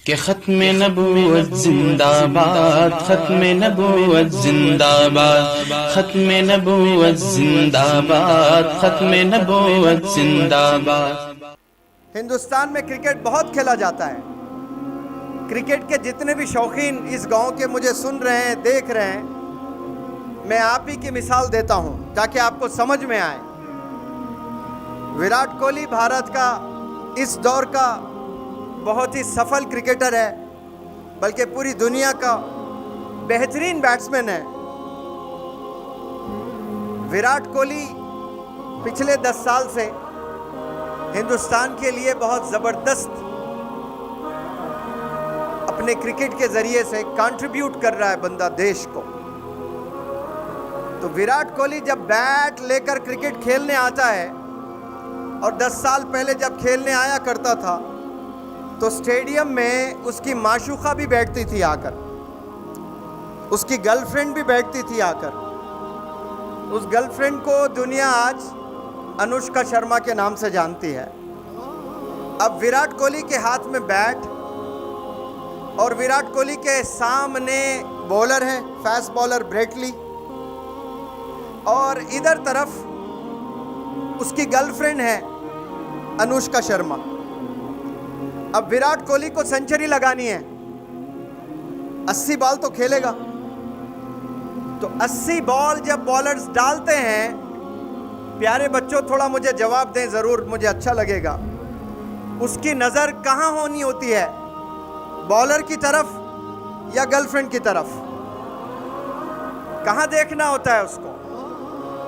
कि खत्म नबूवत जिंदाबाद, खत्म नबूवत जिंदाबाद, खत्म नबूवत जिंदाबाद, खत्म नबूवत जिंदाबाद। हिंदुस्तान में क्रिकेट बहुत खेला जाता है। क्रिकेट के जितने भी शौकीन इस गांव के मुझे सुन रहे हैं, देख रहे हैं, मैं आप ही की मिसाल देता हूं ताकि आपको समझ में आए। विराट कोहली भारत का इस दौर का बहुत ही सफल क्रिकेटर है, बल्कि पूरी दुनिया का बेहतरीन बैट्समैन है। विराट कोहली पिछले 10 साल से हिंदुस्तान के लिए बहुत ज़बरदस्त अपने क्रिकेट के ज़रिए से कंट्रीब्यूट कर रहा है बंदा देश को। तो विराट कोहली जब बैट लेकर क्रिकेट खेलने आता है, और 10 साल पहले जब खेलने आया करता था, तो स्टेडियम में उसकी माशूका भी बैठती थी आकर, उसकी गर्लफ्रेंड भी बैठती थी आकर। उस गर्लफ्रेंड को दुनिया आज अनुष्का शर्मा के नाम से जानती है। अब विराट कोहली के हाथ में बैट, और विराट कोहली के सामने बॉलर है, फास्ट बॉलर ब्रेट ली, और इधर तरफ उसकी गर्लफ्रेंड है अनुष्का शर्मा। अब विराट कोहली को सेंचुरी लगानी है, 80 बॉल तो खेलेगा। तो 80 बॉल जब बॉलर्स डालते हैं, प्यारे बच्चों थोड़ा मुझे जवाब दें ज़रूर, मुझे अच्छा लगेगा। उसकी नज़र कहाँ होनी होती है, बॉलर की तरफ या गर्लफ्रेंड की तरफ? कहाँ देखना होता है उसको?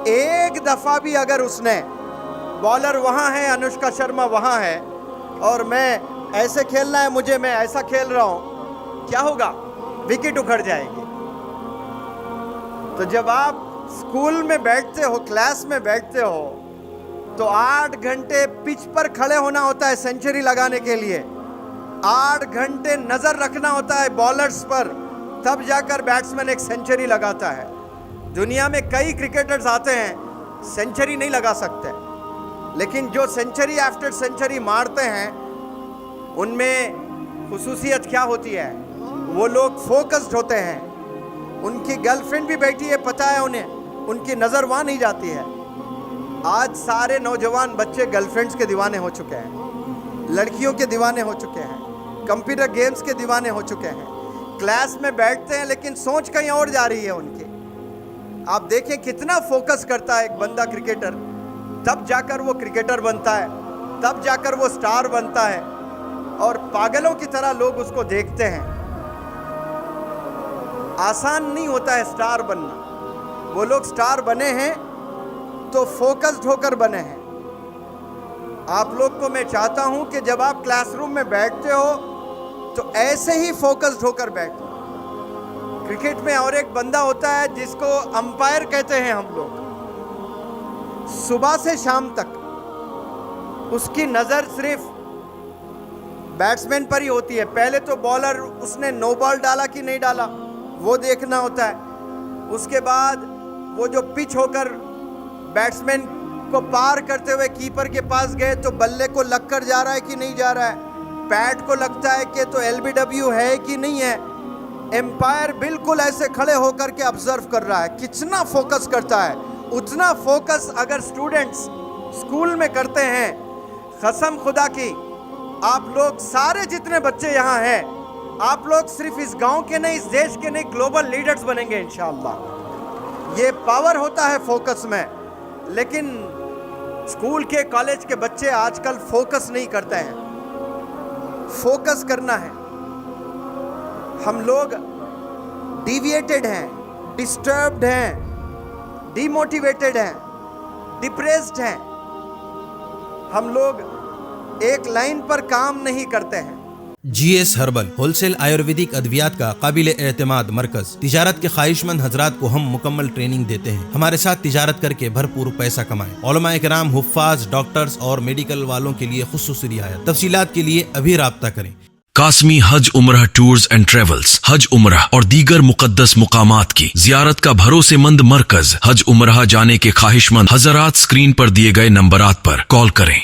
एक दफ़ा भी अगर उसने, बॉलर वहाँ है, अनुष्का शर्मा वहाँ है, और मैं ऐसे खेलना है मुझे, मैं ऐसा खेल रहा हूँ, क्या होगा? विकेट उखड़ जाएगी। तो जब आप स्कूल में बैठते हो, क्लास में बैठते हो, तो 8 घंटे पिच पर खड़े होना होता है सेंचुरी लगाने के लिए। 8 घंटे नज़र रखना होता है बॉलर्स पर, तब जाकर बैट्समैन एक सेंचुरी लगाता है। दुनिया में कई क्रिकेटर्स आते हैं, सेंचुरी नहीं लगा सकते, लेकिन जो सेंचुरी आफ्टर सेंचुरी मारते हैं, उनमें खुसूसियत क्या होती है? वो लोग फोकस्ड होते हैं। उनकी गर्लफ्रेंड भी बैठी है, पता है उन्हें, उनकी नज़र वहाँ नहीं जाती है। आज सारे नौजवान बच्चे गर्लफ्रेंड्स के दीवाने हो चुके हैं, लड़कियों के दीवाने हो चुके हैं, कंप्यूटर गेम्स के दीवाने हो चुके हैं। क्लास में बैठते हैं लेकिन सोच कहीं और जा रही है उनकी। आप देखें कितना फोकस करता है एक बंदा क्रिकेटर, तब जाकर वो क्रिकेटर बनता है, तब जाकर वो स्टार बनता है, और पागलों की तरह लोग उसको देखते हैं। आसान नहीं होता है स्टार बनना। वो लोग स्टार बने हैं तो फोकस्ड होकर बने हैं। आप लोग को मैं चाहता हूं कि जब आप क्लासरूम में बैठते हो तो ऐसे ही फोकस्ड होकर बैठो। क्रिकेट में और एक बंदा होता है जिसको अंपायर कहते हैं हम लोग। सुबह से शाम तक उसकी नज़र सिर्फ बैट्समैन पर ही होती है। पहले तो बॉलर उसने नो बॉल डाला कि नहीं डाला, वो देखना होता है। उसके बाद वो जो पिच होकर बैट्समैन को पार करते हुए कीपर के पास गए तो बल्ले को लग कर जा रहा है कि नहीं जा रहा है, पैड को लगता है कि तो LBW है कि नहीं है। एम्पायर बिल्कुल ऐसे खड़े होकर के ऑब्जर्व कर रहा है। कितना फोकस करता है, उतना फोकस अगर स्टूडेंट्स स्कूल में करते हैं, कसम खुदा की, आप लोग सारे जितने बच्चे यहाँ हैं, आप लोग सिर्फ इस गांव के नहीं, इस देश के नहीं, ग्लोबल लीडर्स बनेंगे इंशाअल्लाह। ये पावर होता है फोकस में। लेकिन स्कूल के, कॉलेज के बच्चे आजकल फोकस नहीं करते हैं। फोकस करना है। हम लोग डिविएटेड हैं, डिस्टर्ब्ड हैं, डिमोटिवेटेड हैं, डिप्रेस्ड हैं। हम लोग एक लाइन पर काम नहीं करते हैं। GS हर्बल होलसेल आयुर्वेदिक अद्वियात का काबिल एतमाद मरकज। तिजारत के ख्वाहिशमंद हजरात को हम मुकम्मल ट्रेनिंग देते हैं। हमारे साथ तिजारत करके भरपूर पैसा कमाएं। उलमाए किराम, हुफ्फाज, डॉक्टर्स और मेडिकल वालों के लिए खुसूसी रियायत। तफसीलात के लिए अभी राब्ता करें। कासमी हज उम्रह टूर्स एंड ट्रेवल्स हज उम्रह और दीगर मुकद्दस मुकामात की जियारत का भरोसेमंद मरकज। हज उम्रह जाने के ख्वाहिशमंद हजरात स्क्रीन पर दिए गए नंबरात पर कॉल करें।